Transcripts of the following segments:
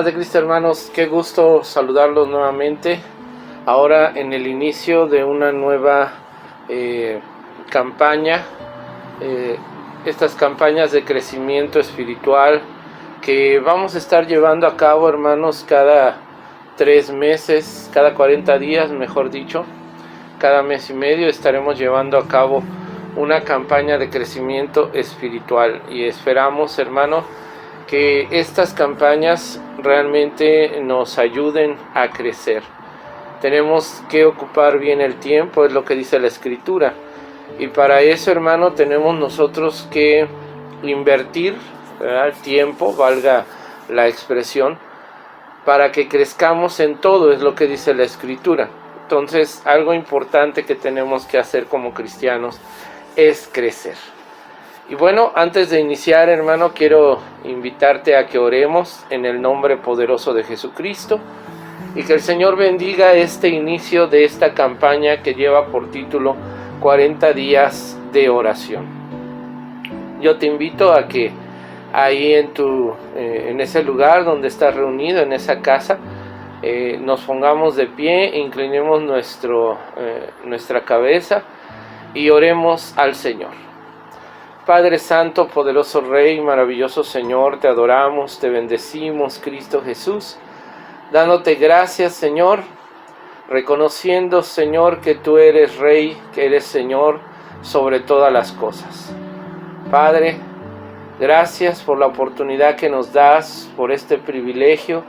Paz de Cristo, hermanos, qué gusto saludarlos nuevamente. Ahora en el inicio de una nueva campaña, estas campañas de crecimiento espiritual que vamos a estar llevando a cabo, hermanos, cada 3 meses, cada 40 días, mejor dicho, cada mes y medio estaremos llevando a cabo una campaña de crecimiento espiritual y esperamos, hermano, que estas campañas realmente nos ayuden a crecer. Tenemos que ocupar bien el tiempo, es lo que dice la Escritura, y para eso, hermano, tenemos nosotros que invertir el tiempo, valga la expresión, para que crezcamos en todo, es lo que dice la Escritura. Entonces, algo importante que tenemos que hacer como cristianos es crecer. Y bueno, antes de iniciar, hermano, quiero invitarte a que oremos en el nombre poderoso de Jesucristo y que el Señor bendiga este inicio de esta campaña que lleva por título 40 días de oración. Yo te invito a que ahí en ese lugar donde estás reunido, en esa casa, nos pongamos de pie, inclinemos nuestra cabeza y oremos al Señor. Padre Santo, poderoso Rey, maravilloso Señor, te adoramos, te bendecimos, Cristo Jesús, dándote gracias, Señor, reconociendo, Señor, que tú eres Rey, que eres Señor sobre todas las cosas. Padre, gracias por la oportunidad que nos das, por este privilegio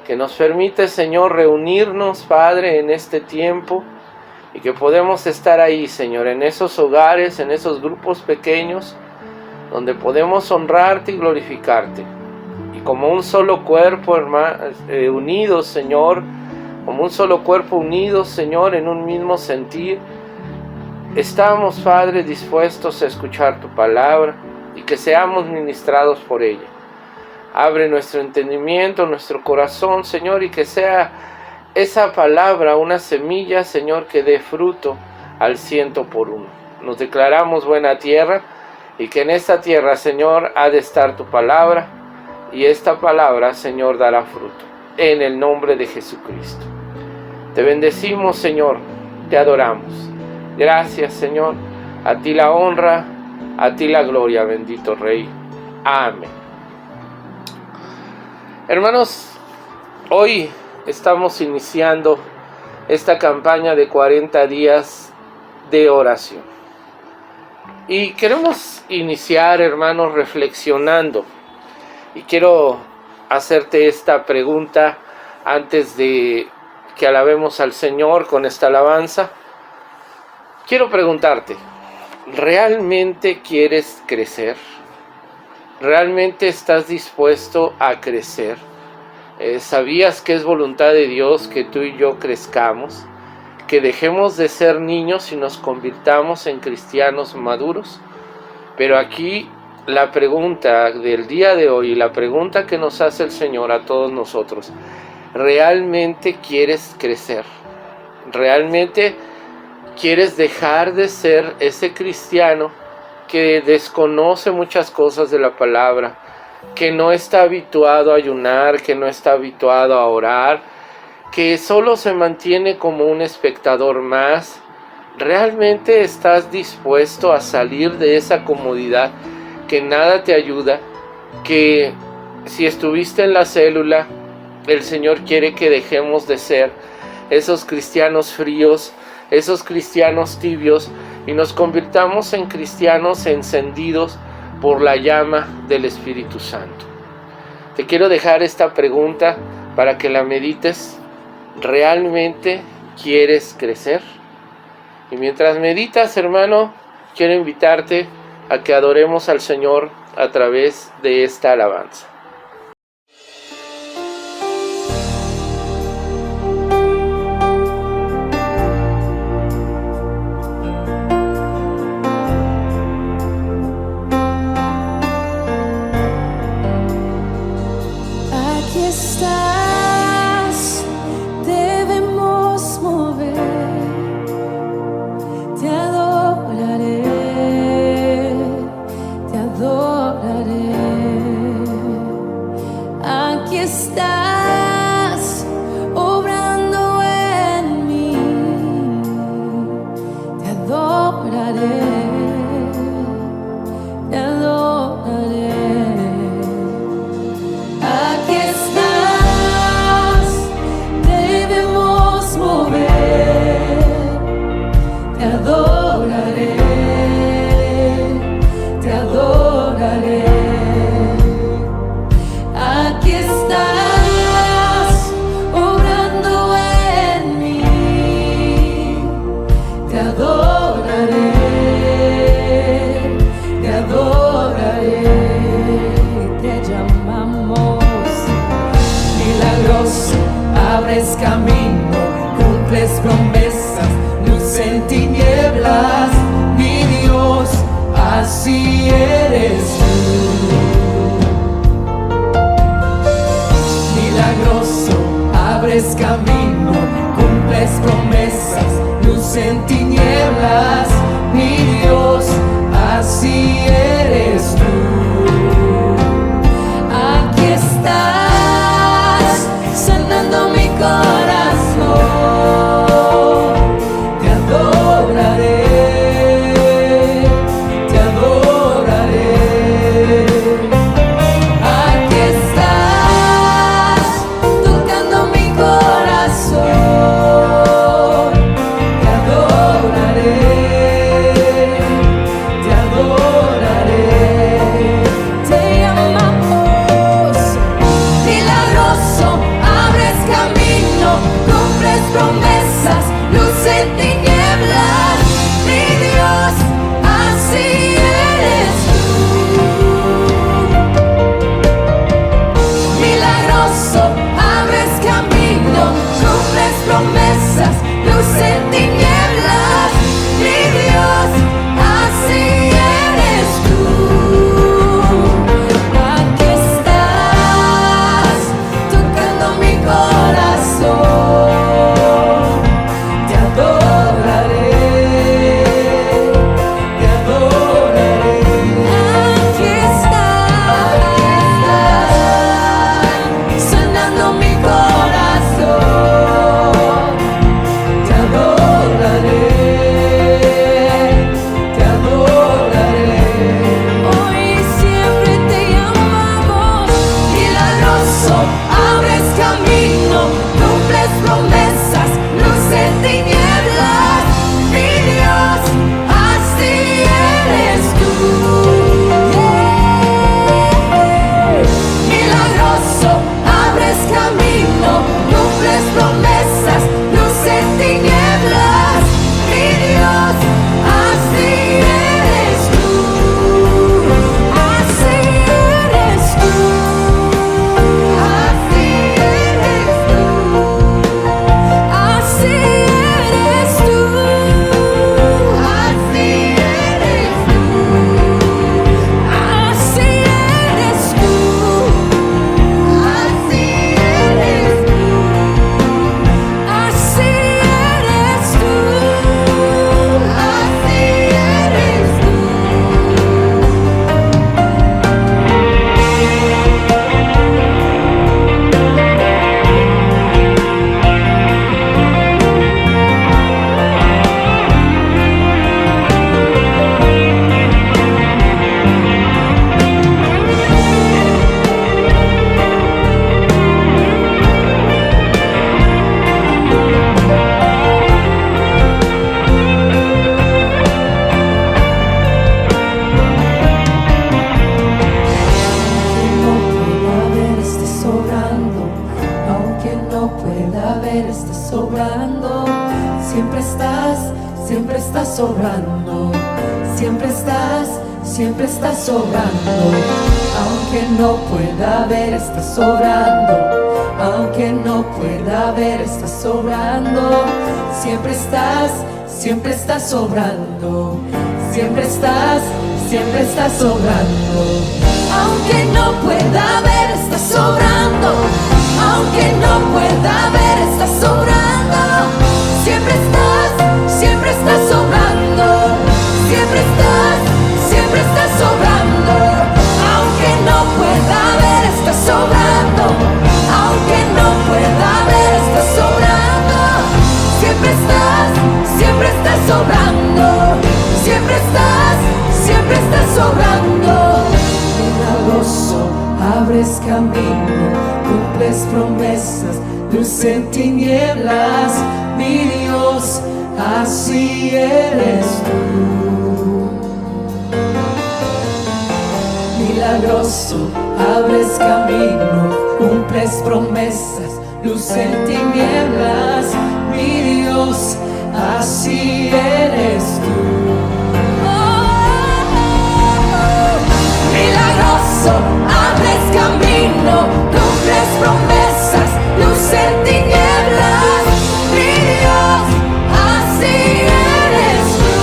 que nos permite, Señor, reunirnos, Padre, en este tiempo, y que podemos estar ahí, Señor, en esos hogares, en esos grupos pequeños, donde podemos honrarte y glorificarte. Y como un solo cuerpo, unidos, Señor, como un solo cuerpo unidos, Señor, en un mismo sentir, estamos, Padre, dispuestos a escuchar tu palabra y que seamos ministrados por ella. Abre nuestro entendimiento, nuestro corazón, Señor, y que sea esa palabra una semilla, Señor, que dé fruto al 100%. Nos declaramos buena tierra y que en esta tierra, Señor, ha de estar tu palabra y esta palabra, Señor, dará fruto. En el nombre de Jesucristo. Te bendecimos, Señor, te adoramos. Gracias, Señor. A ti la honra, a ti la gloria, bendito Rey. Amén. Hermanos, hoy estamos iniciando esta campaña de 40 días de oración. Y queremos iniciar, hermanos, reflexionando. Y quiero hacerte esta pregunta antes de que alabemos al Señor con esta alabanza. Quiero preguntarte, ¿realmente quieres crecer? ¿Realmente estás dispuesto a crecer? ¿Sabías que es voluntad de Dios que tú y yo crezcamos? Que dejemos de ser niños y nos convirtamos en cristianos maduros. Pero aquí la pregunta del día de hoy, la pregunta que nos hace el Señor a todos nosotros, ¿realmente quieres crecer? ¿Realmente quieres dejar de ser ese cristiano que desconoce muchas cosas de la palabra, que no está habituado a ayunar, que no está habituado a orar, que solo se mantiene como un espectador más? ¿Realmente estás dispuesto a salir de esa comodidad que nada te ayuda? Que si estuviste en la célula, el Señor quiere que dejemos de ser esos cristianos fríos, esos cristianos tibios, y nos convirtamos en cristianos encendidos por la llama del Espíritu Santo. Te quiero dejar esta pregunta para que la medites. ¿Realmente quieres crecer? Y mientras meditas, hermano, quiero invitarte a que adoremos al Señor a través de esta alabanza. Te adoraré. mover, te adoraré, te adoraré. Aquí estás obrando en mí, te adoraré, te adoraré. Te llamamos milagroso, abres camino, cumples promesas, luz en tinieblas, mi Dios, así eres tú. Milagroso, abres camino, cumples promesas, luz en tinieblas, mi Dios, así eres tú. Aquí estás, sanando mi corazón, te adoraré, te adoraré. Aquí estás, tocando mi corazón, te adoraré, te adoraré. Te amamos, milagroso, abres camino, cumples promesas, luz en tinieblas, mi Dios, así eres tú. Milagroso, abres camino, cumples promesas, luz en tinieblas, mi Dios, así eres tú. Aquí estás, tocando mi corazón, te adoraré, te adoraré. Aquí estás, sanando mi corazón, te adoraré, te adoraré. Hoy siempre te amamos, milagroso, abres camino, cumples promesas, luz en tinieblas, mi Dios, así eres tú. Milagroso, abres camino, cumples promesas, luz en tinieblas, mi Dios, así eres tú, así eres tú, así eres tú, así eres tú, así eres tú, así eres tú, así eres tú, así eres tú, así eres tú. Aunque no pueda ver, estás sobrando. Siempre estás sobrando. Siempre estás sobrando. Aunque no pueda ver, estás sobrando. Aunque no pueda ver, estás sobrando. Siempre estás sobrando. Siempre estás sobrando. Aunque no pueda ver, estás sobrando. Aunque no pueda ver, estás sobrando. Siempre estás sobrando. Siempre estás sobrando. Aunque no pueda ver, estás sobrando. Aunque no pueda ver, estás sobrando. Siempre estás sobrando. Siempre estás sobrando. Milagroso, abres camino, cumples promesas, luz en tinieblas, así eres tú. Milagroso, abres camino, cumples promesas, luz en tinieblas, mi Dios, así eres tú. Milagroso, abres camino, cumples promesas, luz en tinieblas, mi Dios, así eres tú.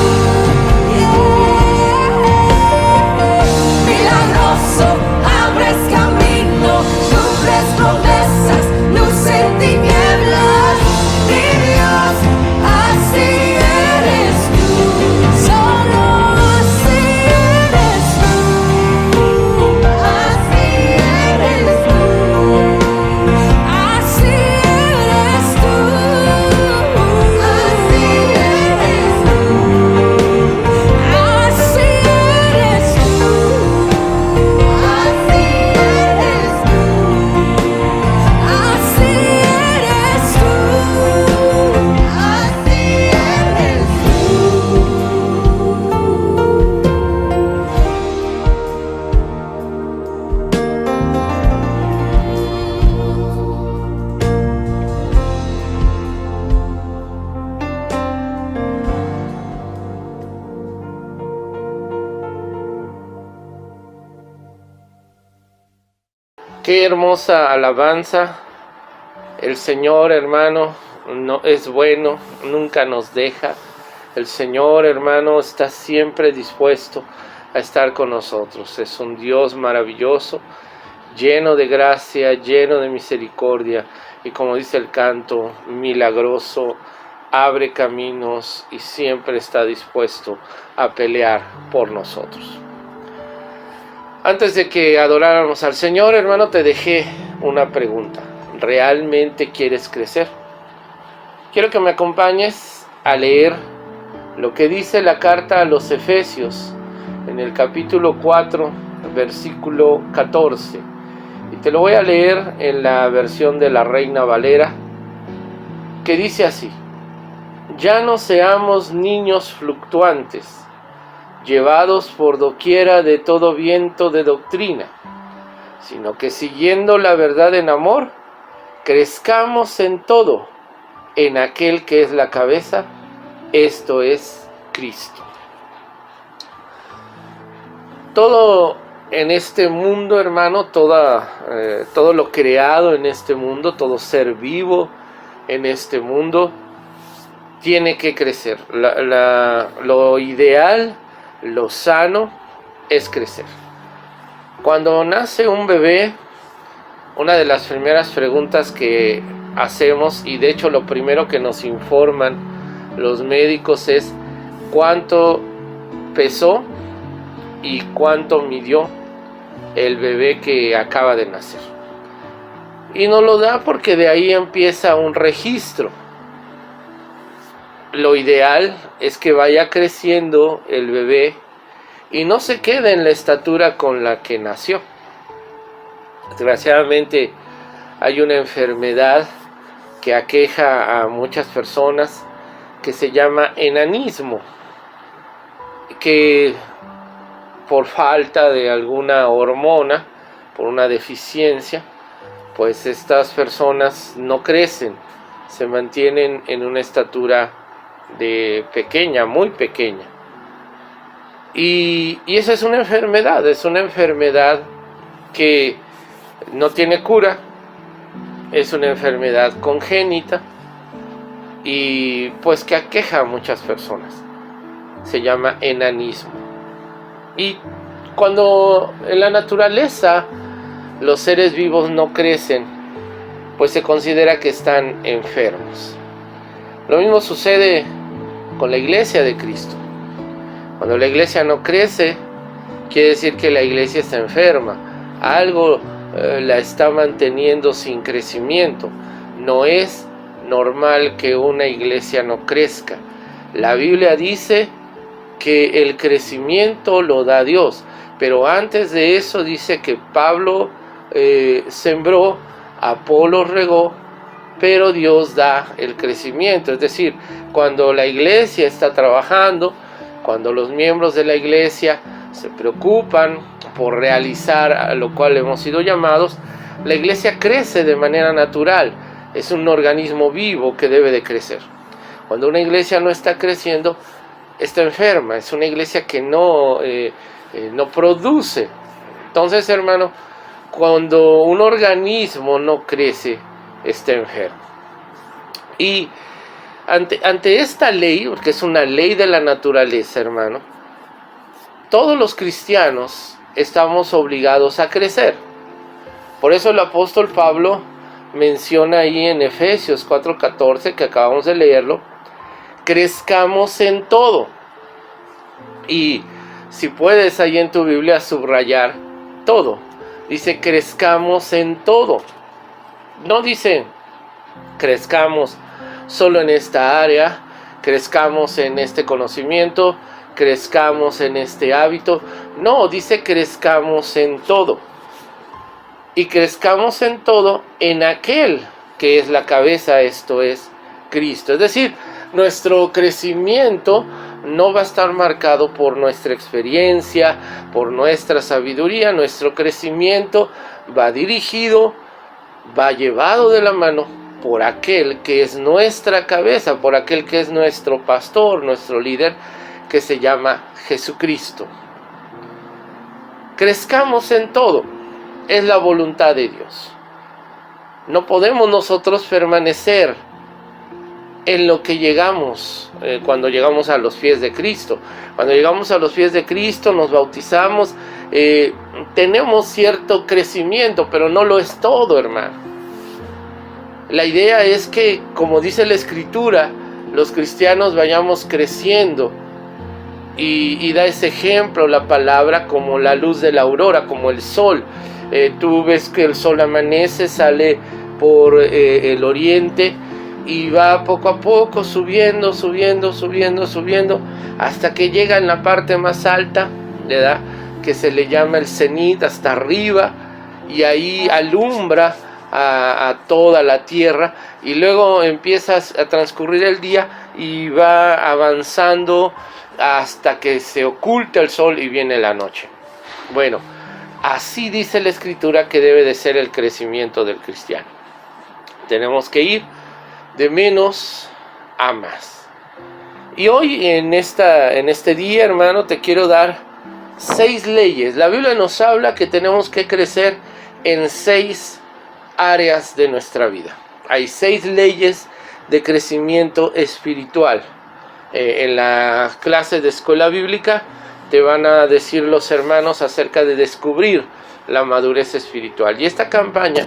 Milagroso, abres camino, cumples promesas, luz en tinieblas, mi Dios, así eres tú. Solo así eres tú. Así eres tú. Así eres tú. Así eres tú. Así eres tú. Así eres tú. Así eres tú. Así Qué hermosa alabanza. El Señor, hermano, no es bueno, nunca nos deja. El Señor, hermano, está siempre dispuesto a estar con nosotros. Es un Dios maravilloso, lleno de gracia, lleno de misericordia. Y como dice el canto, milagroso, abre caminos y siempre está dispuesto a pelear por nosotros. Antes de que adoráramos al Señor, hermano, te dejé una pregunta. ¿Realmente quieres crecer? Quiero que me acompañes a leer lo que dice la carta a los Efesios en el capítulo 4, versículo 14. Y te lo voy a leer en la versión de la Reina Valera, que dice así: ya no seamos niños fluctuantes, llevados por doquiera de todo viento de doctrina, sino que siguiendo la verdad en amor, crezcamos en todo, en aquel que es la cabeza, esto es Cristo. Todo en este mundo, hermano, todo lo creado en este mundo, todo ser vivo en este mundo, tiene que crecer. Lo ideal, lo sano, es crecer. Cuando nace un bebé, una de las primeras preguntas que hacemos, y de hecho lo primero que nos informan los médicos, es cuánto pesó y cuánto midió el bebé que acaba de nacer. Y nos lo da porque de ahí empieza un registro. Lo ideal es que vaya creciendo el bebé y no se quede en la estatura con la que nació. Desgraciadamente hay una enfermedad que aqueja a muchas personas que se llama enanismo, que por falta de alguna hormona, por una deficiencia, pues estas personas no crecen, se mantienen en una estatura de pequeña, muy pequeña. Y esa es una enfermedad que no tiene cura, es una enfermedad congénita y pues que aqueja a muchas personas. Se llama enanismo. Y cuando en la naturaleza los seres vivos no crecen, pues se considera que están enfermos. Lo mismo sucede con la iglesia de Cristo. Cuando la iglesia no crece, quiere decir que la iglesia está enferma. Algo la está manteniendo sin crecimiento. No es normal que una iglesia no crezca. La Biblia dice que el crecimiento lo da Dios, pero antes de eso dice que Pablo sembró, Apolo regó pero Dios da el crecimiento. Es decir, cuando la iglesia está trabajando, cuando los miembros de la iglesia se preocupan por realizar a lo cual hemos sido llamados, la iglesia crece de manera natural. Es un organismo vivo que debe de crecer. Cuando una iglesia no está creciendo, está enferma. Es una iglesia que no produce. Entonces, hermano, cuando un organismo no crece, está enfermo. Y ante esta ley, porque es una ley de la naturaleza, hermano, todos los cristianos estamos obligados a crecer. Por eso el apóstol Pablo menciona ahí en Efesios 4:14, que acabamos de leerlo, crezcamos en todo. Y si puedes ahí en tu Biblia subrayar todo, dice crezcamos en todo. No dice crezcamos solo en esta área, crezcamos en este conocimiento, crezcamos en este hábito. No, dice crezcamos en todo. Y crezcamos en todo en aquel que es la cabeza, esto es Cristo. Es decir, nuestro crecimiento no va a estar marcado por nuestra experiencia, por nuestra sabiduría. Nuestro crecimiento va dirigido, va llevado de la mano por aquel que es nuestra cabeza, por aquel que es nuestro pastor, nuestro líder, que se llama Jesucristo. Crezcamos en todo. Es la voluntad de Dios. No podemos nosotros permanecer en lo que llegamos cuando llegamos a los pies de Cristo. Cuando llegamos a los pies de Cristo, nos bautizamos, tenemos cierto crecimiento, pero no lo es todo, hermano. La idea es que, como dice la Escritura, los cristianos vayamos creciendo. Y da ese ejemplo la palabra como la luz de la aurora, como el sol. Tú ves que el sol amanece, sale por el oriente y va poco a poco subiendo, hasta que llega en la parte más alta, ¿verdad?, que se le llama el cenit, hasta arriba, y ahí alumbra a toda la tierra, y luego empieza a transcurrir el día y va avanzando hasta que se oculta el sol y viene la noche. Bueno, así dice la Escritura que debe de ser el crecimiento del cristiano. Tenemos que ir de menos a más. Y hoy en este día, hermano, te quiero dar 6 leyes. La Biblia nos habla que tenemos que crecer en 6 áreas de nuestra vida. Hay 6 leyes de crecimiento espiritual. En la clase de escuela bíblica te van a decir los hermanos acerca de descubrir la madurez espiritual. Y esta campaña,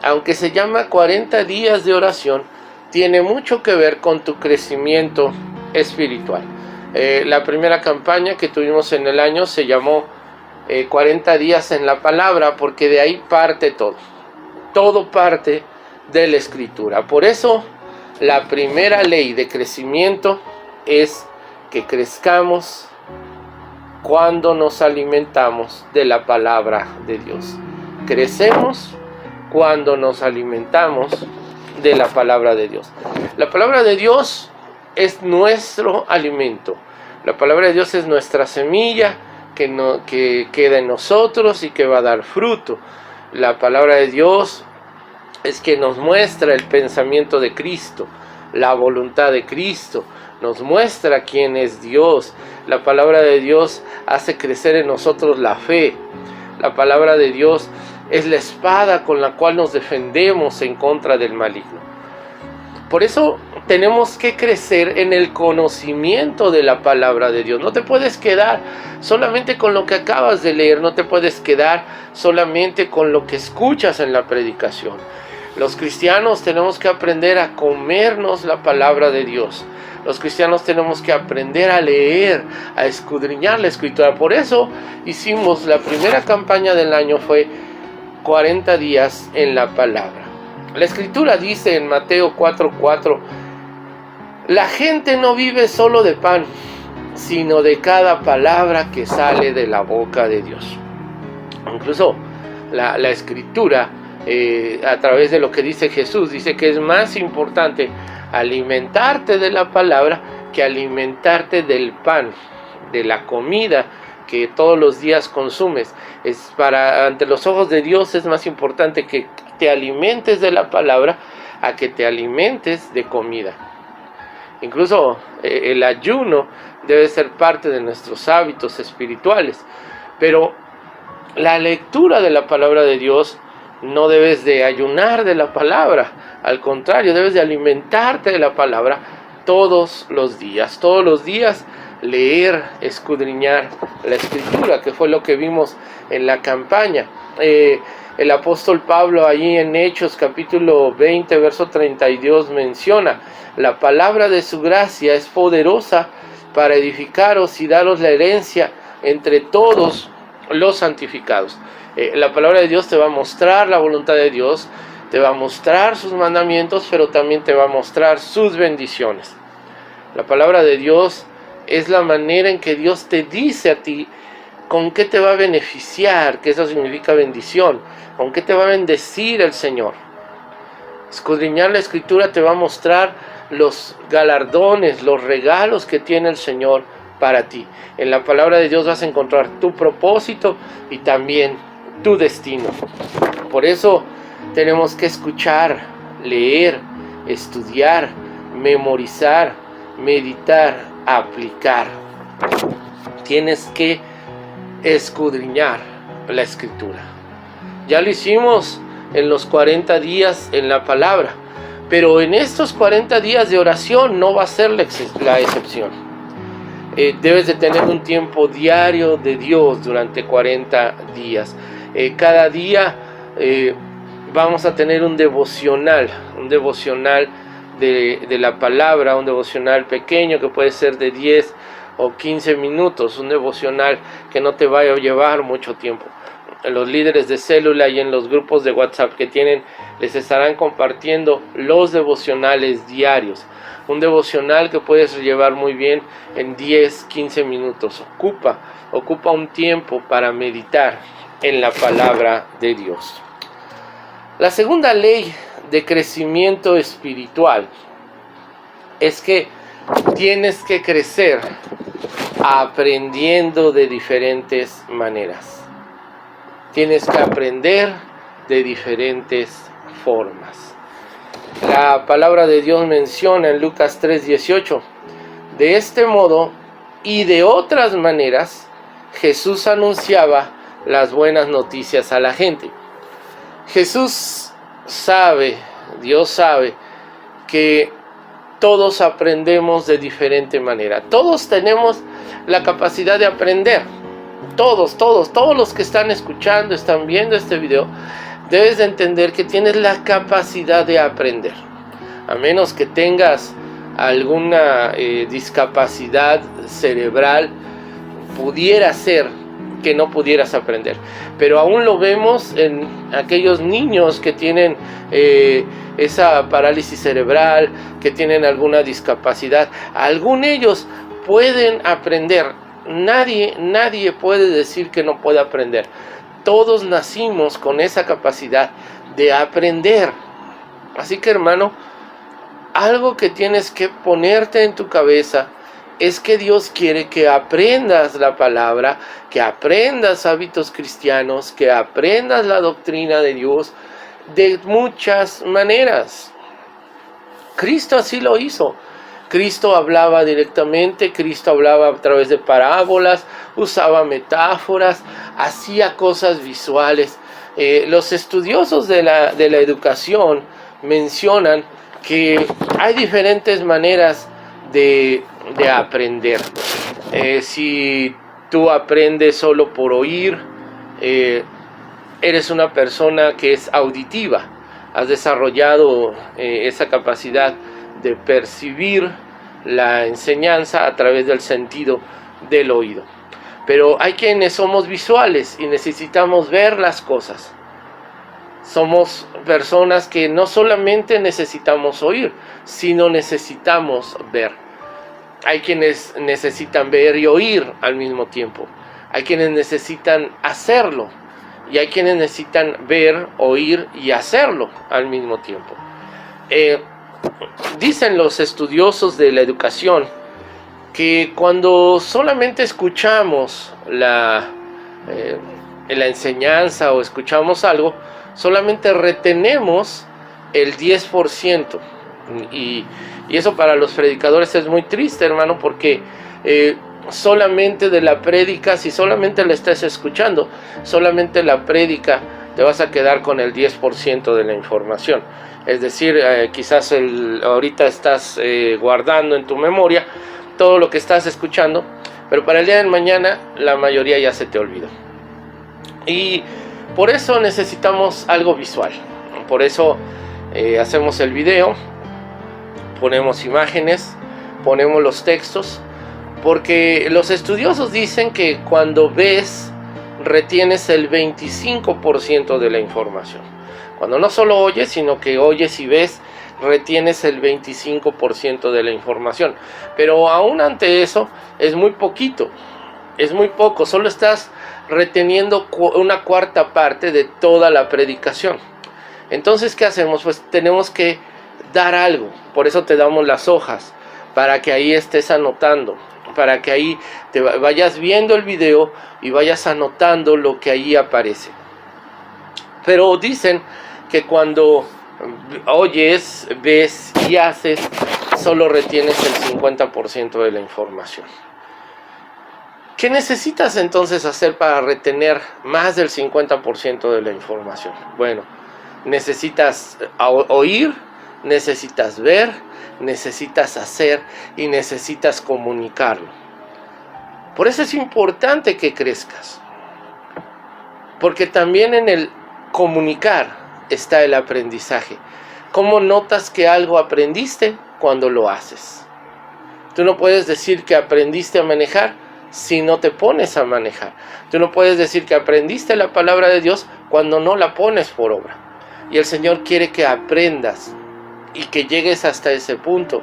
aunque se llama 40 días de oración, tiene mucho que ver con tu crecimiento espiritual. La primera campaña que tuvimos en el año se llamó 40 días en la palabra, porque de ahí parte todo. Todo parte de la Escritura. Por eso, la primera ley de crecimiento es que crezcamos cuando nos alimentamos de la palabra de Dios. Crecemos cuando nos alimentamos de la palabra de Dios. La palabra de Dios es nuestro alimento. La palabra de Dios es nuestra semilla que queda en nosotros y que va a dar fruto. La palabra de Dios es que nos muestra el pensamiento de Cristo, la voluntad de Cristo, nos muestra quién es Dios. La palabra de Dios hace crecer en nosotros la fe. La palabra de Dios es la espada con la cual nos defendemos en contra del maligno. Por eso tenemos que crecer en el conocimiento de la palabra de Dios. No te puedes quedar solamente con lo que acabas de leer, no te puedes quedar solamente con lo que escuchas en la predicación. Los cristianos tenemos que aprender a comernos la palabra de Dios. Los cristianos tenemos que aprender a leer, a escudriñar la Escritura. Por eso hicimos la primera campaña del año, fue 40 días en la palabra. La Escritura dice en Mateo 4:4, la gente no vive solo de pan, sino de cada palabra que sale de la boca de Dios. Incluso la Escritura a través de lo que dice Jesús. Dice que es más importante alimentarte de la palabra que alimentarte del pan, de la comida que todos los días consumes. Ante los ojos de Dios es más importante que te alimentes de la palabra a que te alimentes de comida. Incluso el ayuno debe ser parte de nuestros hábitos espirituales, pero la lectura de la palabra de Dios, no debes de ayunar de la palabra, al contrario, debes de alimentarte de la palabra todos los días leer, escudriñar la escritura, que fue lo que vimos en la campaña. El apóstol Pablo allí en Hechos capítulo 20 verso 32 menciona: la palabra de su gracia es poderosa para edificaros y daros la herencia entre todos los santificados. La palabra de Dios te va a mostrar la voluntad de Dios, te va a mostrar sus mandamientos, pero también te va a mostrar sus bendiciones. La palabra de Dios es la manera en que Dios te dice a ti con qué te va a beneficiar, que eso significa bendición, con qué te va a bendecir el Señor. Escudriñar la escritura te va a mostrar los galardones, los regalos que tiene el Señor para ti. En la palabra de Dios vas a encontrar tu propósito y también tu destino. Por eso tenemos que escuchar, leer, estudiar, memorizar, meditar, aplicar. Tienes que escudriñar la escritura. Ya lo hicimos en los 40 días en la palabra, pero en estos 40 días de oración no va a ser la excepción. Debes de tener un tiempo diario de Dios durante 40 días. Cada día vamos a tener un devocional de la palabra, un devocional pequeño que puede ser de 10 o 15 minutos, un devocional que no te vaya a llevar mucho tiempo. Los líderes de célula y en los grupos de WhatsApp que tienen, les estarán compartiendo los devocionales diarios. Un devocional que puedes llevar muy bien en 10, 15 minutos. Ocupa un tiempo para meditar en la palabra de Dios. La segunda ley de crecimiento espiritual es que tienes que crecer aprendiendo de diferentes maneras. Tienes que aprender de diferentes formas. La palabra de Dios menciona en Lucas 3:18: de este modo y de otras maneras Jesús anunciaba las buenas noticias a la gente. Jesús sabe, Dios sabe que todos aprendemos de diferente manera. Todos tenemos la capacidad de aprender. Todos los que están escuchando, están viendo este video, debes de entender que tienes la capacidad de aprender. A menos que tengas alguna discapacidad cerebral, pudiera ser que no pudieras aprender. Pero aún lo vemos en aquellos niños que tienen esa parálisis cerebral, que tienen alguna discapacidad. Algunos de ellos pueden aprender. Nadie puede decir que no puede aprender. Todos nacimos con esa capacidad de aprender. Así que, hermano, algo que tienes que ponerte en tu cabeza es que Dios quiere que aprendas la palabra, que aprendas hábitos cristianos, que aprendas la doctrina de Dios de muchas maneras. Cristo así lo hizo. Cristo hablaba directamente, Cristo hablaba a través de parábolas, usaba metáforas, hacía cosas visuales. Los estudiosos de la educación mencionan que hay diferentes maneras de aprender. Si tú aprendes solo por oír, eres una persona que es auditiva, has desarrollado esa capacidad de percibir la enseñanza a través del sentido del oído. Pero hay quienes somos visuales y necesitamos ver las cosas. Somos personas que no solamente necesitamos oír, sino necesitamos ver. Hay quienes necesitan ver y oír al mismo tiempo. Hay quienes necesitan hacerlo. y hay quienes necesitan ver, oír y hacerlo al mismo tiempo. Dicen los estudiosos de la educación que cuando solamente escuchamos la enseñanza o escuchamos algo, solamente retenemos el 10%. Y eso para los predicadores es muy triste, hermano, porque solamente de la prédica, si solamente la estás escuchando, solamente la prédica, te vas a quedar con el 10% de la información. Es decir, quizás ahorita estás guardando en tu memoria todo lo que estás escuchando, pero para el día de mañana la mayoría ya se te olvidó. Y por eso necesitamos algo visual. Por eso hacemos el video, ponemos imágenes, ponemos los textos, porque los estudiosos dicen que cuando ves, retienes el 25% de la información. Cuando no solo oyes, sino que oyes y ves, retienes el 25% de la información. Pero aún ante eso, es muy poquito, es muy poco, solo estás reteniendo una cuarta parte de toda la predicación. Entonces, ¿qué hacemos? Pues tenemos que dar algo, por eso te damos las hojas, para que ahí estés anotando, para que ahí te vayas viendo el video y vayas anotando lo que ahí aparece. Pero dicen que cuando oyes, ves y haces, solo retienes el 50% de la información. ¿Qué necesitas entonces hacer para retener más del 50% de la información? Bueno, necesitas oír, necesitas ver, necesitas hacer y necesitas comunicarlo. Por eso es importante que crezcas, porque también en el comunicar está el aprendizaje. ¿Cómo notas que algo aprendiste? Cuando lo haces. Tú no puedes decir que aprendiste a manejar si no te pones a manejar. Tú no puedes decir que aprendiste la palabra de Dios cuando no la pones por obra. Y el Señor quiere que aprendas y que llegues hasta ese punto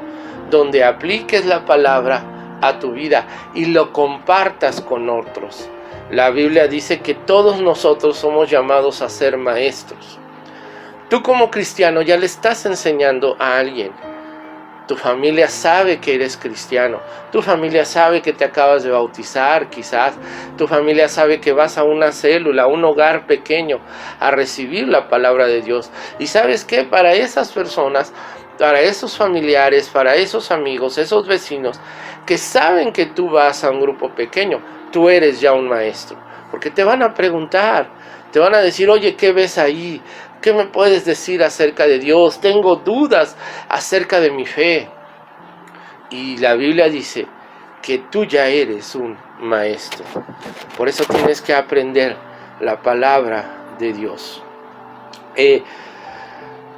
donde apliques la palabra a tu vida y lo compartas con otros. La Biblia dice que todos nosotros somos llamados a ser maestros. Tú como cristiano ya le estás enseñando a alguien. Tu familia sabe que eres cristiano. Tu familia sabe que te acabas de bautizar, quizás. Tu familia sabe que vas a una célula, a un hogar pequeño, a recibir la palabra de Dios. Y ¿sabes qué? Para esas personas, para esos familiares, para esos amigos, esos vecinos, que saben que tú vas a un grupo pequeño, tú eres ya un maestro. Porque te van a preguntar, te van a decir, oye, ¿qué ves ahí? ¿Qué me puedes decir acerca de Dios? Tengo dudas acerca de mi fe. Y la Biblia dice que tú ya eres un maestro. Por eso tienes que aprender la palabra de Dios.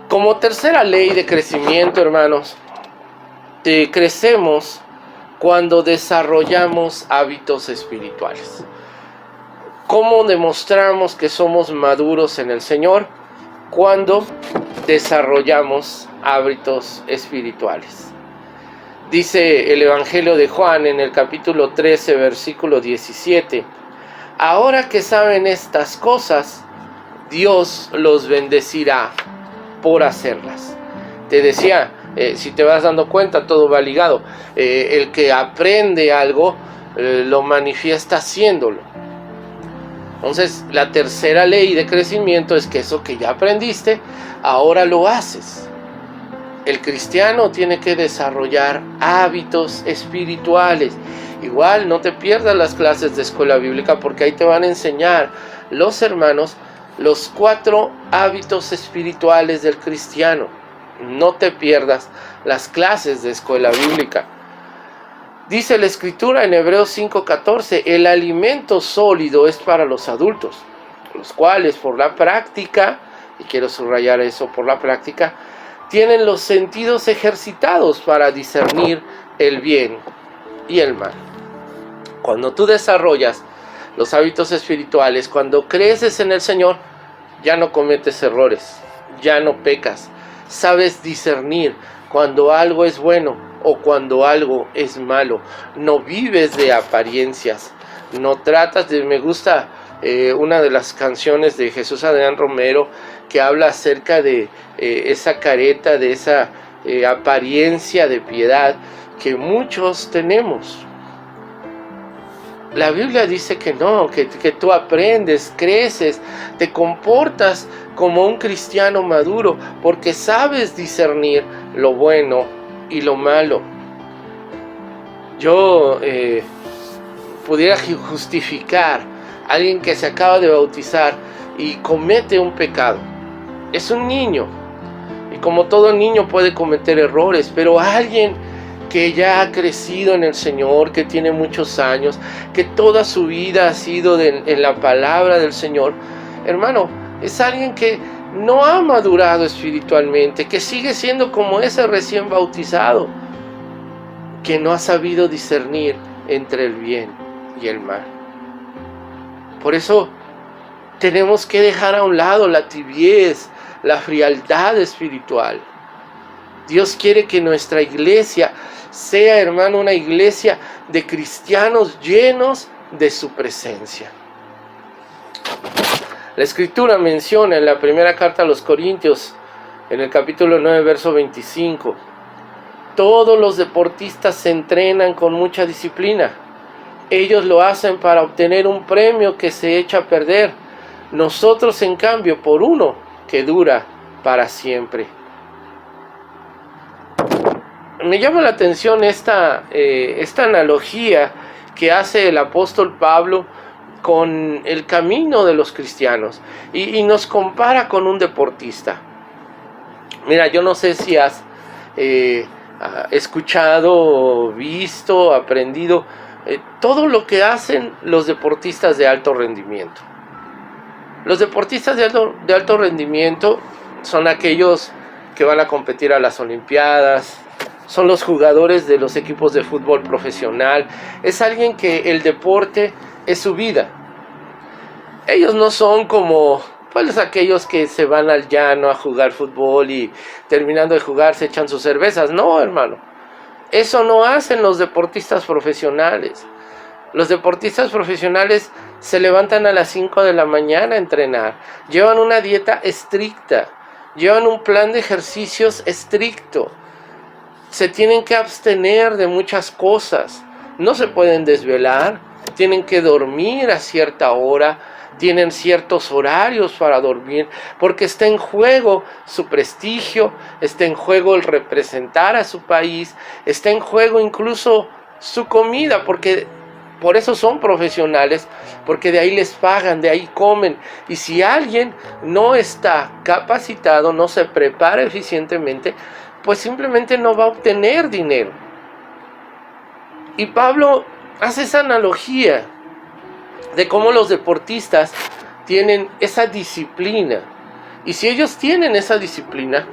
Como tercera ley de crecimiento, hermanos, crecemos cuando desarrollamos hábitos espirituales. ¿Cómo demostramos que somos maduros en el Señor? Cuando desarrollamos hábitos espirituales. Dice el Evangelio de Juan en el capítulo 13, versículo 17. Ahora que saben estas cosas, Dios los bendecirá por hacerlas. Te decía, si te vas dando cuenta, todo va ligado. El que aprende algo, lo manifiesta haciéndolo. Entonces, la tercera ley de crecimiento es que eso que ya aprendiste, ahora lo haces. El cristiano tiene que desarrollar hábitos espirituales. Igual, no te pierdas las clases de escuela bíblica, porque ahí te van a enseñar los hermanos los 4 hábitos espirituales del cristiano. No te pierdas las clases de escuela bíblica. Dice la Escritura en Hebreos 5:14, el alimento sólido es para los adultos, los cuales por la práctica, y quiero subrayar eso, por la práctica, tienen los sentidos ejercitados para discernir el bien y el mal. Cuando tú desarrollas los hábitos espirituales, cuando creces en el Señor, ya no cometes errores, ya no pecas, sabes discernir cuando algo es bueno o cuando algo es malo. No vives de apariencias, no tratas de, me gusta una de las canciones de Jesús Adrián Romero que habla acerca de esa careta, de esa apariencia de piedad que muchos tenemos. La Biblia dice que no, que tú aprendes, creces, te comportas como un cristiano maduro, porque sabes discernir lo bueno y lo malo. Yo pudiera justificar a alguien que se acaba de bautizar y comete un pecado. Es un niño, y como todo niño puede cometer errores, pero alguien que ya ha crecido en el Señor, que tiene muchos años, que toda su vida ha sido en la palabra del Señor, hermano, es alguien que no ha madurado espiritualmente, que sigue siendo como ese recién bautizado, que no ha sabido discernir entre el bien y el mal. Por eso tenemos que dejar a un lado la tibiez, la frialdad espiritual. Dios quiere que nuestra iglesia sea, hermano, una iglesia de cristianos llenos de su presencia. La Escritura menciona en la primera carta a los Corintios, en el capítulo 9, verso 25, todos los deportistas se entrenan con mucha disciplina. Ellos lo hacen para obtener un premio que se echa a perder. Nosotros, en cambio, por uno que dura para siempre. Me llama la atención esta analogía que hace el apóstol Pablo con el camino de los cristianos y nos compara con un deportista. Mira, yo no sé si has escuchado, visto, aprendido todo lo que hacen los deportistas de alto rendimiento. Los deportistas de alto rendimiento son aquellos que van a competir a las Olimpiadas, son los jugadores de los equipos de fútbol profesional, es alguien que el deporte es su vida. Ellos no son como pues aquellos que se van al llano a jugar fútbol y terminando de jugar se echan sus cervezas. No, hermano, eso no hacen los deportistas profesionales. Los deportistas profesionales se levantan a las 5 de la mañana a entrenar, llevan una dieta estricta, llevan un plan de ejercicios estricto, se tienen que abstener de muchas cosas, no se pueden desvelar, tienen que dormir a cierta hora, tienen ciertos horarios para dormir, porque está en juego su prestigio, está en juego el representar a su país, está en juego incluso su comida, porque por eso son profesionales, porque de ahí les pagan, de ahí comen. Y si alguien no está capacitado, no se prepara eficientemente, pues simplemente no va a obtener dinero. Y Pablo hace esa analogía de cómo los deportistas tienen esa disciplina. Y si ellos tienen esa disciplina,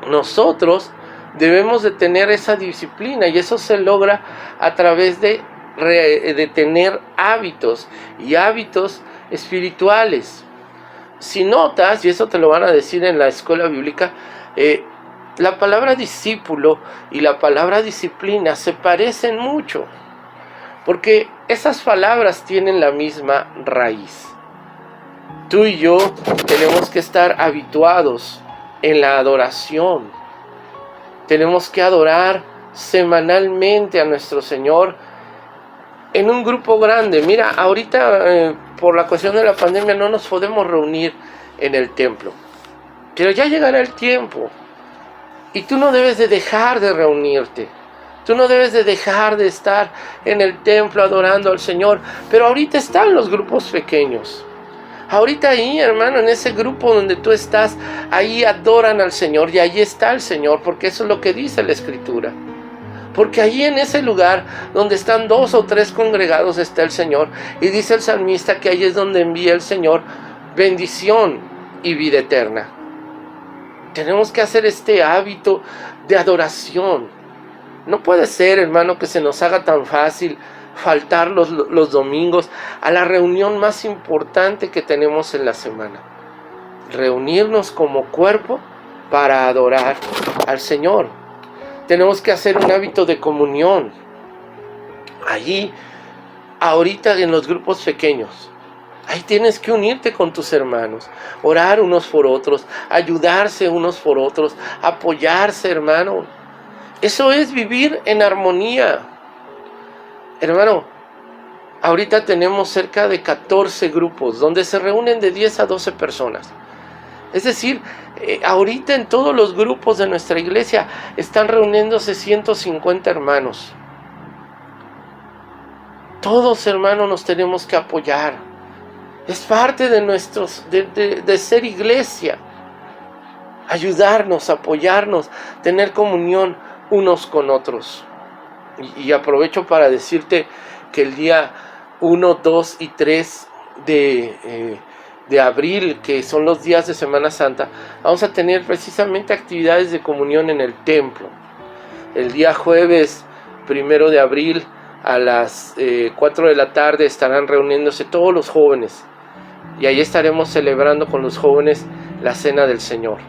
nosotros debemos de tener esa disciplina. Y eso se logra a través de tener hábitos y hábitos espirituales. Si notas, y eso te lo van a decir en la escuela bíblica, la palabra discípulo y la palabra disciplina se parecen mucho, porque esas palabras tienen la misma raíz. Tú y yo tenemos que estar habituados en la adoración. Tenemos que adorar semanalmente a nuestro Señor en un grupo grande. Mira, ahorita por la cuestión de la pandemia no nos podemos reunir en el templo, pero ya llegará el tiempo y tú no debes de dejar de reunirte, tú no debes de dejar de estar en el templo adorando al Señor. Pero ahorita están los grupos pequeños, ahorita ahí, hermano, en ese grupo donde tú estás, ahí adoran al Señor y ahí está el Señor, porque eso es lo que dice la Escritura. Porque allí en ese lugar donde están 2 o 3 congregados está el Señor. Y dice el salmista que ahí es donde envía el Señor bendición y vida eterna. Tenemos que hacer este hábito de adoración. No puede ser, hermano, que se nos haga tan fácil faltar los domingos a la reunión más importante que tenemos en la semana. Reunirnos como cuerpo para adorar al Señor. Tenemos que hacer un hábito de comunión. Allí, ahorita en los grupos pequeños, Ahí tienes que unirte con tus hermanos, orar unos por otros, ayudarse unos por otros, apoyarse, hermano. Eso es vivir en armonía. Hermano, ahorita tenemos cerca de 14 grupos donde se reúnen de 10 a 12 personas. Es decir, ahorita en todos los grupos de nuestra iglesia están reuniéndose 150 hermanos. Todos, hermanos, nos tenemos que apoyar. Es parte de ser iglesia. Ayudarnos, apoyarnos, tener comunión unos con otros. Y aprovecho para decirte que el día 1, 2 y 3 de abril, que son los días de Semana Santa, vamos a tener precisamente actividades de comunión en el templo. El día jueves 1 de abril a las 4 de la tarde estarán reuniéndose todos los jóvenes y ahí estaremos celebrando con los jóvenes la Cena del Señor.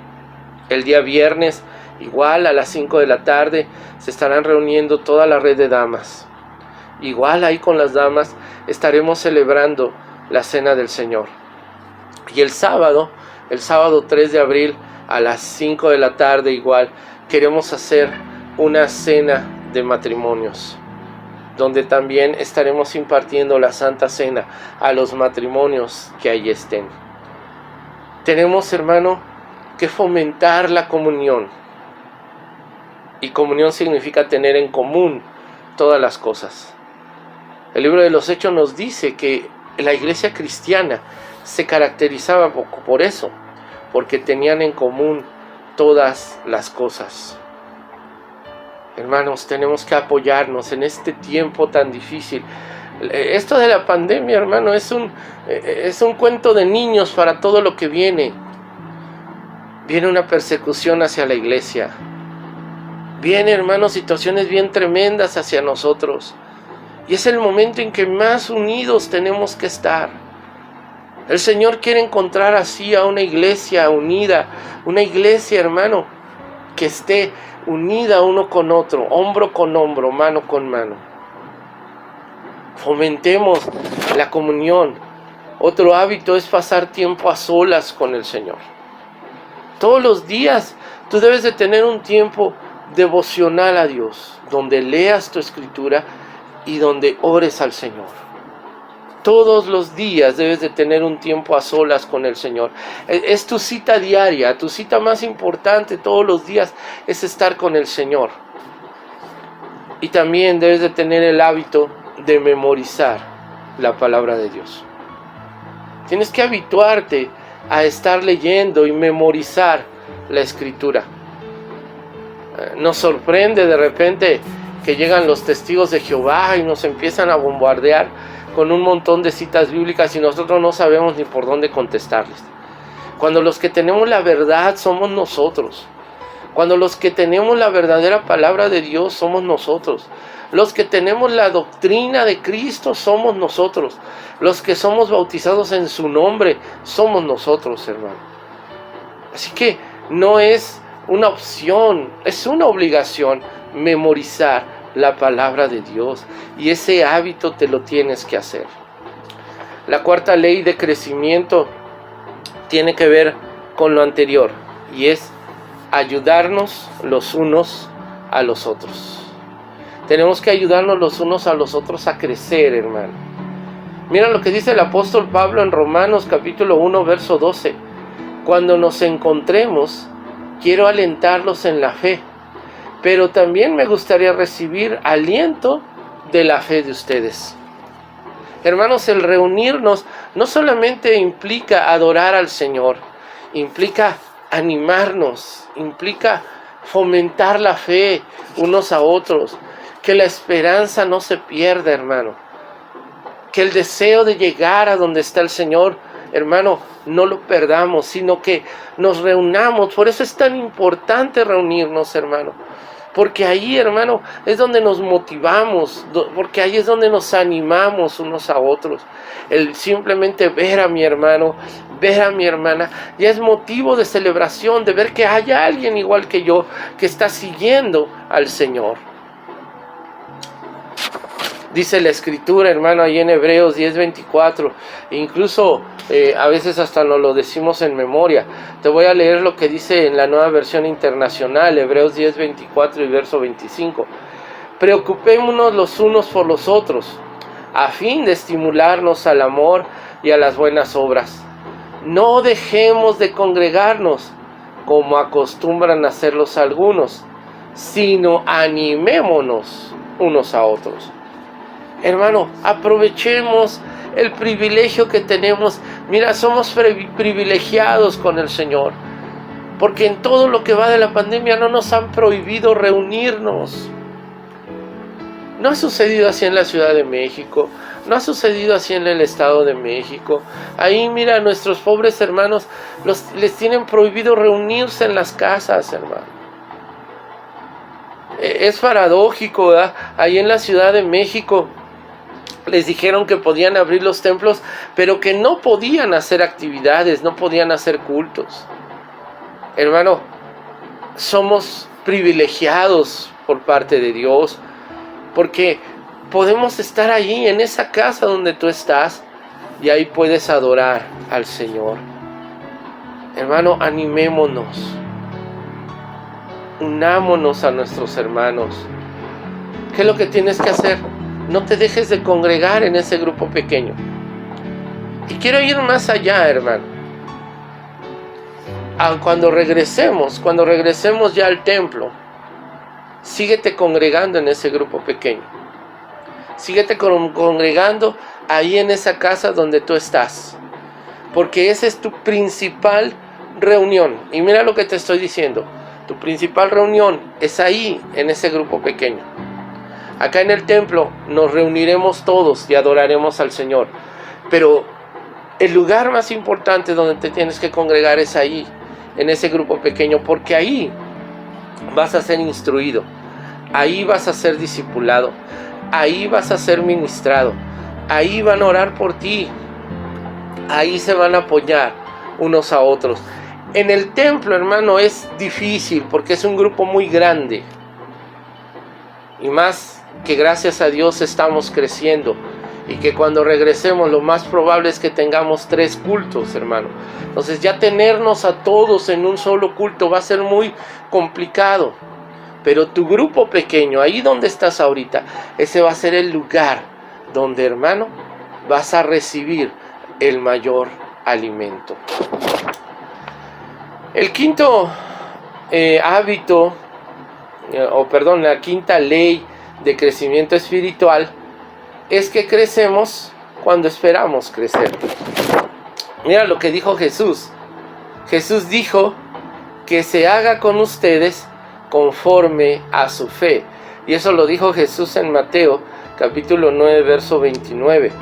El día viernes, igual a las 5 de la tarde, se estarán reuniendo toda la red de damas. Igual ahí con las damas estaremos celebrando la Cena del Señor. Y el sábado 3 de abril a las 5 de la tarde igual, queremos hacer una cena de matrimonios, donde también estaremos impartiendo la Santa Cena a los matrimonios que ahí estén. Tenemos, hermano, que fomentar la comunión. Y comunión significa tener en común todas las cosas. El libro de los Hechos nos dice que la iglesia cristiana se caracterizaba por eso, porque tenían en común todas las cosas. Hermanos, tenemos que apoyarnos en este tiempo tan difícil. Esto de la pandemia, hermano, es un cuento de niños para todo lo que viene. Viene una persecución hacia la iglesia. Viene, hermanos, situaciones bien tremendas hacia nosotros. Y es el momento en que más unidos tenemos que estar. El Señor quiere encontrar así a una iglesia unida. Una iglesia, hermano, que esté unida uno con otro, hombro con hombro, mano con mano. Fomentemos la comunión. Otro hábito es pasar tiempo a solas con el Señor. Todos los días tú debes de tener un tiempo devocional a Dios, donde leas tu escritura y donde ores al Señor. Todos los días debes de tener un tiempo a solas con el Señor. Es tu cita diaria, tu cita más importante todos los días es estar con el Señor. Y también debes de tener el hábito de memorizar la palabra de Dios. Tienes que habituarte a estar leyendo y memorizar la escritura. Nos sorprende de repente que llegan los testigos de Jehová y nos empiezan a bombardear con un montón de citas bíblicas y nosotros no sabemos ni por dónde contestarles. Cuando los que tenemos la verdad somos nosotros. Cuando los que tenemos la verdadera palabra de Dios somos nosotros. Los que tenemos la doctrina de Cristo somos nosotros. Los que somos bautizados en su nombre somos nosotros, hermano. Así que no es una opción, es una obligación memorizar la palabra de Dios, y ese hábito te lo tienes que hacer. La cuarta ley de crecimiento tiene que ver con lo anterior, y es ayudarnos los unos a los otros. Tenemos que ayudarnos los unos a los otros a crecer, hermano. Mira lo que dice el apóstol Pablo en Romanos capítulo 1, verso 12. Cuando nos encontremos, quiero alentarlos en la fe, pero también me gustaría recibir aliento de la fe de ustedes. Hermanos, el reunirnos no solamente implica adorar al Señor, implica animarnos, implica fomentar la fe unos a otros, que la esperanza no se pierda, hermano, que el deseo de llegar a donde está el Señor, hermano, no lo perdamos, sino que nos reunamos. Por eso es tan importante reunirnos, hermano, porque ahí, hermano, es donde nos motivamos, porque ahí es donde nos animamos unos a otros. El simplemente ver a mi hermano, ver a mi hermana, ya es motivo de celebración, de ver que hay alguien igual que yo, que está siguiendo al Señor. Dice la escritura, hermano, ahí en Hebreos 10:24, incluso a veces hasta nos lo decimos en memoria. Te voy a leer lo que dice en la Nueva Versión Internacional, Hebreos 10:24 y verso 25. Preocupémonos los unos por los otros, a fin de estimularnos al amor y a las buenas obras. No dejemos de congregarnos, como acostumbran a hacerlos algunos, sino animémonos unos a otros. Hermano, aprovechemos el privilegio que tenemos. Mira, somos privilegiados con el Señor, porque en todo lo que va de la pandemia no nos han prohibido reunirnos. No ha sucedido así en la Ciudad de México, no ha sucedido así en el Estado de México. Ahí, mira, nuestros pobres hermanos les tienen prohibido reunirse en las casas, hermano. Es paradójico, ¿verdad? Ahí en la Ciudad de México les dijeron que podían abrir los templos, pero que no podían hacer actividades, no podían hacer cultos. Hermano, somos privilegiados por parte de Dios, porque podemos estar allí en esa casa donde tú estás y ahí puedes adorar al Señor. Hermano, animémonos, unámonos a nuestros hermanos. ¿Qué es lo que tienes que hacer? No te dejes de congregar en ese grupo pequeño. Y quiero ir más allá, hermano. Cuando regresemos ya al templo, síguete congregando en ese grupo pequeño. Síguete congregando ahí en esa casa donde tú estás. Porque esa es tu principal reunión. Y mira lo que te estoy diciendo. Tu principal reunión es ahí, en ese grupo pequeño. Acá en el templo nos reuniremos todos y adoraremos al Señor. Pero el lugar más importante donde te tienes que congregar es ahí, en ese grupo pequeño. Porque ahí vas a ser instruido. Ahí vas a ser discipulado. Ahí vas a ser ministrado. Ahí van a orar por ti. Ahí se van a apoyar unos a otros. En el templo, hermano, es difícil porque es un grupo muy grande. Y más que gracias a Dios estamos creciendo. Y que cuando regresemos lo más probable es que tengamos 3 cultos, hermano. Entonces ya tenernos a todos en un solo culto va a ser muy complicado. Pero tu grupo pequeño, ahí donde estás ahorita, ese va a ser el lugar donde, hermano, vas a recibir el mayor alimento. El quinto hábito, la quinta ley de crecimiento espiritual es que crecemos cuando esperamos crecer. Mira lo que dijo Jesús. Jesús dijo que se haga con ustedes conforme a su fe. Y eso lo dijo Jesús en Mateo capítulo 9 verso 29.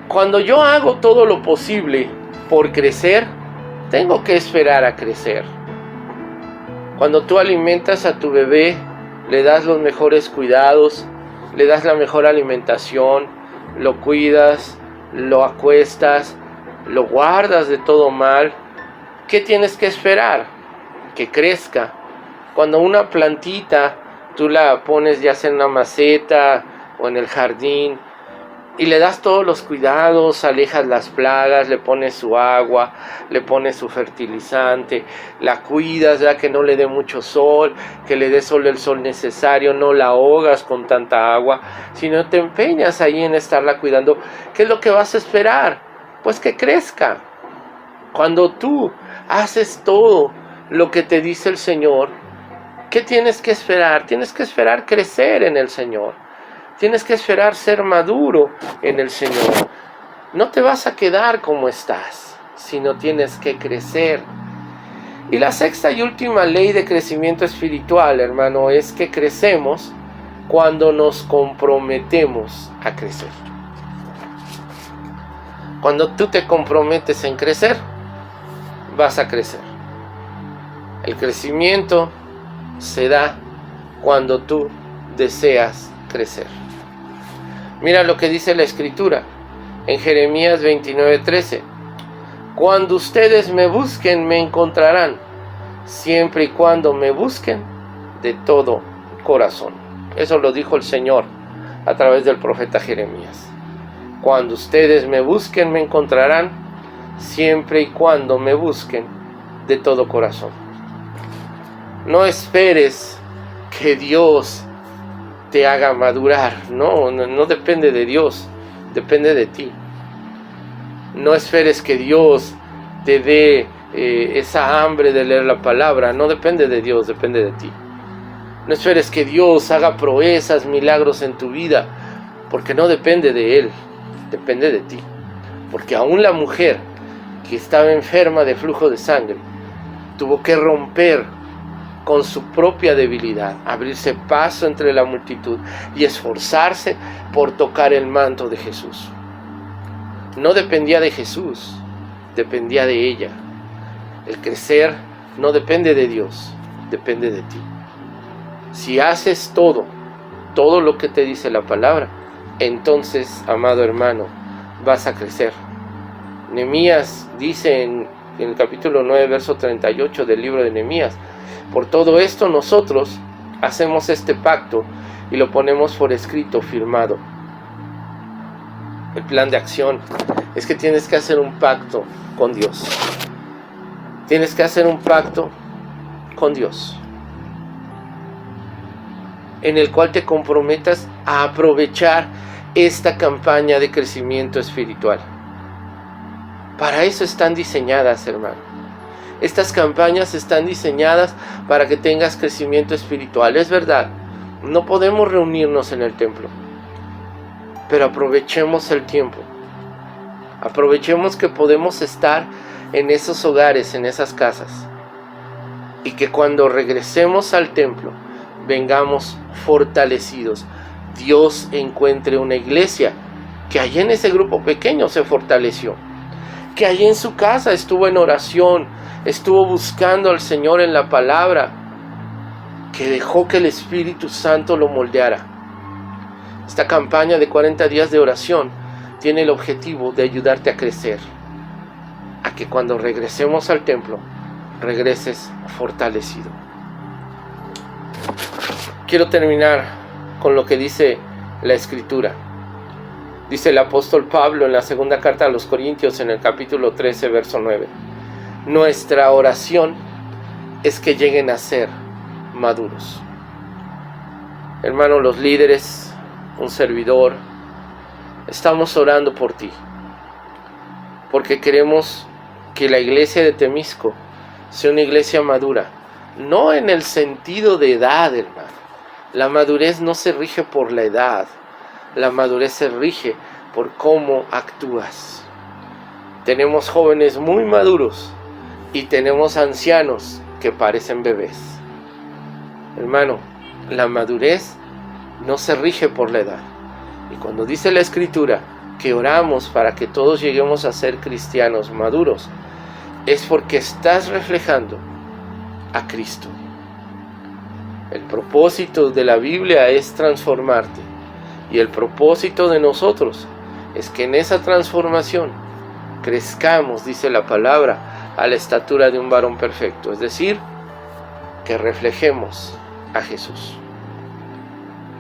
Cuando yo hago todo lo posible por crecer, tengo que esperar a crecer. Cuando tú alimentas a tu bebé, le das los mejores cuidados, le das la mejor alimentación, lo cuidas, lo acuestas, lo guardas de todo mal. ¿Qué tienes que esperar? Que crezca. Cuando una plantita tú la pones ya sea en una maceta o en el jardín y le das todos los cuidados, alejas las plagas, le pones su agua, le pones su fertilizante, la cuidas, ya que no le dé mucho sol, que le dé solo el sol necesario, no la ahogas con tanta agua, sino te empeñas ahí en estarla cuidando. ¿Qué es lo que vas a esperar? Pues que crezca. Cuando tú haces todo lo que te dice el Señor, ¿qué tienes que esperar? Tienes que esperar crecer en el Señor. Tienes que esperar ser maduro en el Señor. No te vas a quedar como estás, sino tienes que crecer. Y la sexta y última ley de crecimiento espiritual, hermano, es que crecemos cuando nos comprometemos a crecer. Cuando tú te comprometes en crecer, vas a crecer. El crecimiento se da cuando tú deseas crecer. Mira lo que dice la Escritura en Jeremías 29:13. Cuando ustedes me busquen, me encontrarán, siempre y cuando me busquen de todo corazón. Eso lo dijo el Señor a través del profeta Jeremías. Cuando ustedes me busquen, me encontrarán, siempre y cuando me busquen de todo corazón. No esperes que Dios te haga madurar. No depende de Dios, depende de ti. No esperes que Dios te dé esa hambre de leer la palabra. No depende de Dios, depende de ti. No esperes que Dios haga proezas, milagros en tu vida, porque no depende de Él, depende de ti. Porque aún la mujer que estaba enferma de flujo de sangre tuvo que romper con su propia debilidad, abrirse paso entre la multitud y esforzarse por tocar el manto de Jesús. No dependía de Jesús, dependía de ella. El crecer no depende de Dios, depende de ti. Si haces todo lo que te dice la palabra, entonces, amado hermano, vas a crecer. Nehemías dice en el capítulo 9, verso 38 del libro de Nehemías: por todo esto nosotros hacemos este pacto y lo ponemos por escrito, firmado. El plan de acción es que tienes que hacer un pacto con Dios. Tienes que hacer un pacto con Dios, en el cual te comprometas a aprovechar esta campaña de crecimiento espiritual. Para eso están diseñadas, hermano. Estas campañas están diseñadas para que tengas crecimiento espiritual. Es verdad, no podemos reunirnos en el templo, pero aprovechemos el tiempo. Aprovechemos que podemos estar en esos hogares, en esas casas, y que cuando regresemos al templo vengamos fortalecidos. Dios encuentre una iglesia que allí en ese grupo pequeño se fortaleció, que allí en su casa estuvo en oración, estuvo buscando al Señor en la palabra, que dejó que el Espíritu Santo lo moldeara. Esta campaña de 40 días de oración tiene el objetivo de ayudarte a crecer, a que cuando regresemos al templo, regreses fortalecido. Quiero terminar con lo que dice la Escritura. Dice el apóstol Pablo en la segunda carta a los Corintios, en el capítulo 13, verso 9. Nuestra oración es que lleguen a ser maduros. Hermano, los líderes, un servidor, estamos orando por ti, porque queremos que la iglesia de Temisco sea una iglesia madura, no en el sentido de edad, hermano. La madurez no se rige por la edad, la madurez se rige por cómo actúas. Tenemos jóvenes muy maduros y tenemos ancianos que parecen bebés. Hermano, la madurez no se rige por la edad. Y cuando dice la Escritura que oramos para que todos lleguemos a ser cristianos maduros, es porque estás reflejando a Cristo. El propósito de la Biblia es transformarte, y el propósito de nosotros es que en esa transformación crezcamos, dice la palabra, a la estatura de un varón perfecto, es decir, que reflejemos a Jesús.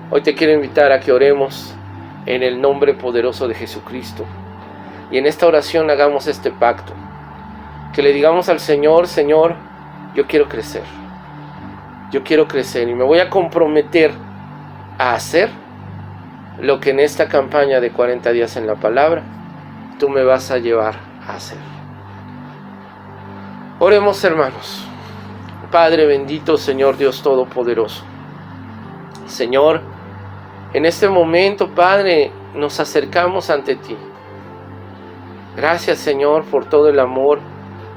Hoy te quiero invitar a que oremos en el nombre poderoso de Jesucristo, y en esta oración hagamos este pacto, que le digamos al Señor: Señor, yo quiero crecer y me voy a comprometer a hacer lo que en esta campaña de 40 días en la palabra tú me vas a llevar a hacer. Oremos, hermanos. Padre bendito, Señor Dios Todopoderoso, Señor, en este momento, Padre, nos acercamos ante ti. Gracias, Señor, por todo el amor,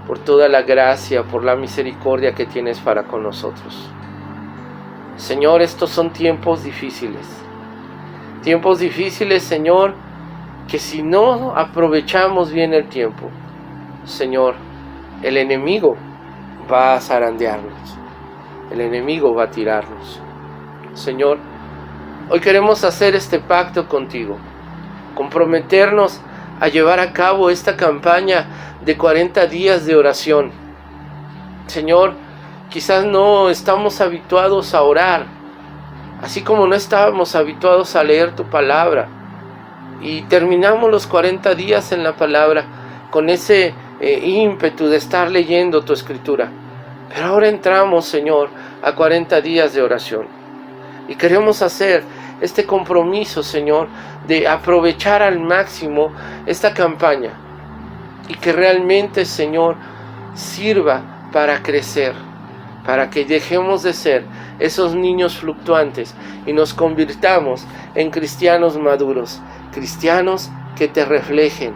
por toda la gracia, por la misericordia que tienes para con nosotros. Señor, estos son tiempos difíciles, Señor, que si no aprovechamos bien el tiempo, Señor, el enemigo va a zarandearnos, el enemigo va a tirarnos. Señor, hoy queremos hacer este pacto contigo, comprometernos a llevar a cabo esta campaña de 40 días de oración. Señor, quizás no estamos habituados a orar Así como no estábamos habituados a leer tu palabra y terminamos los 40 días en la palabra con ese ímpetu de estar leyendo tu escritura. Pero ahora entramos, Señor, a 40 días de oración. Y queremos hacer este compromiso, Señor, de aprovechar al máximo esta campaña. Y que realmente, Señor, sirva para crecer, para que dejemos de ser esos niños fluctuantes y nos convirtamos en cristianos maduros, cristianos que te reflejen,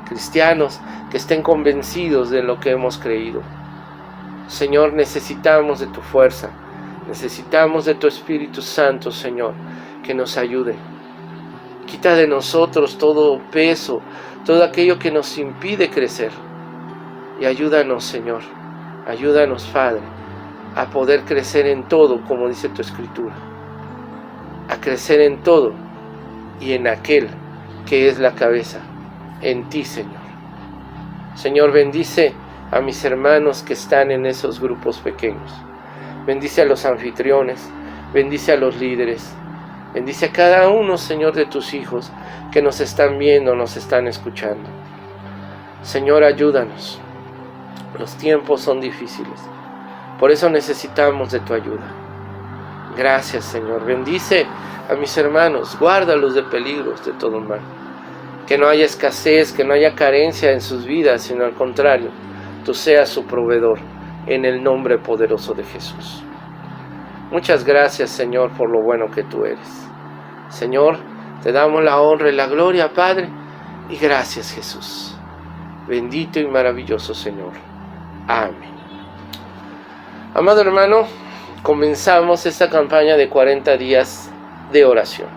cristianos que estén convencidos de lo que hemos creído. Señor, necesitamos de tu fuerza, necesitamos de tu Espíritu Santo, Señor, que nos ayude. Quita de nosotros todo peso, todo aquello que nos impide crecer. Y ayúdanos, Señor, ayúdanos, Padre, a poder crecer en todo, como dice tu Escritura. A crecer en todo y en aquel que es la cabeza, en ti, Señor. Señor, bendice a mis hermanos que están en esos grupos pequeños. Bendice a los anfitriones, bendice a los líderes, bendice a cada uno, Señor, de tus hijos que nos están viendo, nos están escuchando. Señor, ayúdanos. Los tiempos son difíciles, por eso necesitamos de tu ayuda. Gracias, Señor. Bendice a mis hermanos, guárdalos de peligros, de todo mal. Que no haya escasez, que no haya carencia en sus vidas, sino al contrario, tú seas su proveedor, en el nombre poderoso de Jesús. Muchas gracias, Señor, por lo bueno que tú eres. Señor, te damos la honra y la gloria, Padre, y gracias, Jesús. Bendito y maravilloso Señor. Amén. Amado hermano, comenzamos esta campaña de 40 días de oración.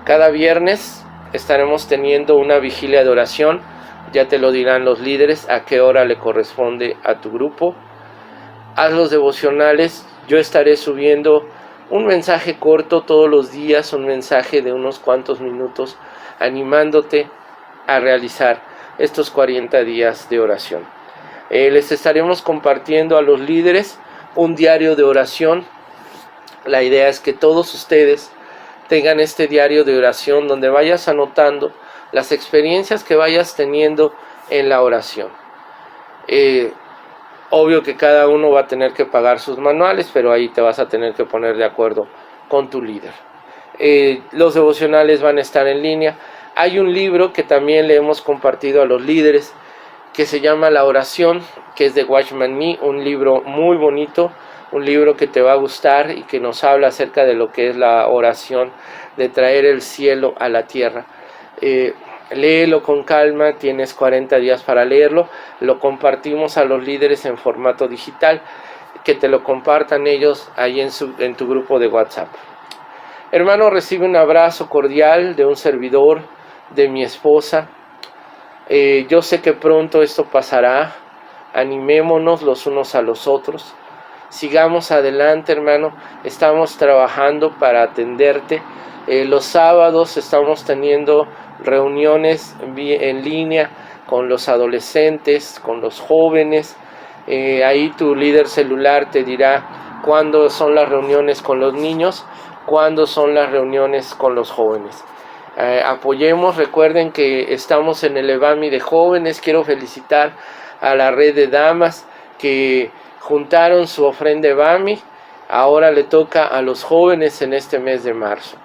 Cada viernes estaremos teniendo una vigilia de oración. Ya te lo dirán los líderes a qué hora le corresponde a tu grupo. Haz los devocionales. Yo estaré subiendo un mensaje corto todos los días, un mensaje de unos cuantos minutos, animándote a realizar estos 40 días de oración. Les estaremos compartiendo a los líderes un diario de oración. La idea es que todos ustedes tengan este diario de oración donde vayas anotando las experiencias que vayas teniendo en la oración. Obvio que cada uno va a tener que pagar sus manuales, pero ahí te vas a tener que poner de acuerdo con tu líder. Los devocionales van a estar en línea. Hay un libro que también le hemos compartido a los líderes que se llama La Oración, que es de Watchman Nee, un libro muy bonito, un libro que te va a gustar y que nos habla acerca de lo que es la oración, de traer el cielo a la tierra. Léelo con calma, tienes 40 días para leerlo. Lo compartimos a los líderes en formato digital, que te lo compartan ellos ahí en tu grupo de WhatsApp. Hermano, recibe un abrazo cordial de un servidor, de mi esposa. Yo sé que pronto esto pasará. Animémonos los unos a los otros. Sigamos adelante, hermano. Estamos trabajando para atenderte. Los sábados estamos teniendo reuniones en línea con los adolescentes, con los jóvenes. Ahí tu líder celular te dirá cuándo son las reuniones con los niños, cuándo son las reuniones con los jóvenes. Apoyemos, recuerden que estamos en el EVAMI de jóvenes. Quiero felicitar a la red de damas que juntaron su ofrenda EVAMI. Ahora le toca a los jóvenes en este mes de marzo.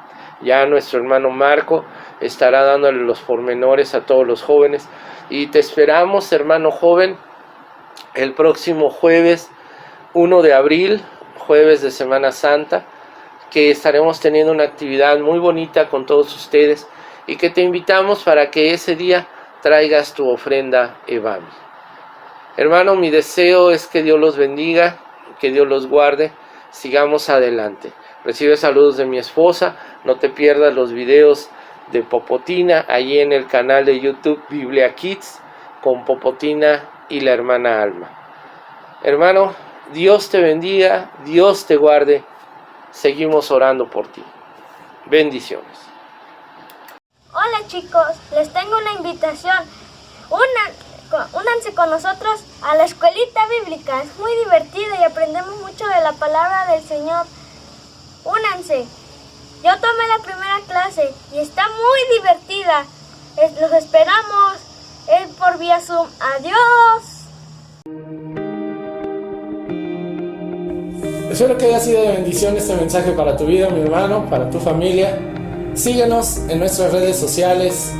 Ya nuestro hermano Marco estará dándole los pormenores a todos los jóvenes. Y te esperamos, hermano joven, el próximo jueves 1 de abril, jueves de Semana Santa, que estaremos teniendo una actividad muy bonita con todos ustedes y que te invitamos para que ese día traigas tu ofrenda EVAMI. Hermano, mi deseo es que Dios los bendiga, que Dios los guarde. Sigamos adelante. Recibe saludos de mi esposa. No te pierdas los videos de Popotina allí en el canal de YouTube Biblia Kids con Popotina y la hermana Alma. Hermano, Dios te bendiga, Dios te guarde. Seguimos orando por ti. Bendiciones. Hola chicos, les tengo una invitación. Únanse con nosotros a la escuelita bíblica. Es muy divertida y aprendemos mucho de la palabra del Señor. Únanse. Yo tomé la primera clase y está muy divertida. Los esperamos. Es por vía Zoom. Adiós. Espero que haya sido de bendición este mensaje para tu vida, mi hermano, para tu familia. Síguenos en nuestras redes sociales,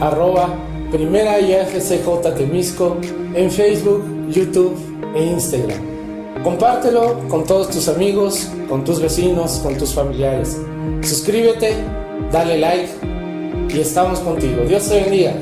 @Primera IAGCJ Temisco, en Facebook, YouTube e Instagram. Compártelo con todos tus amigos, con tus vecinos, con tus familiares. Suscríbete, dale like y estamos contigo. Dios te bendiga.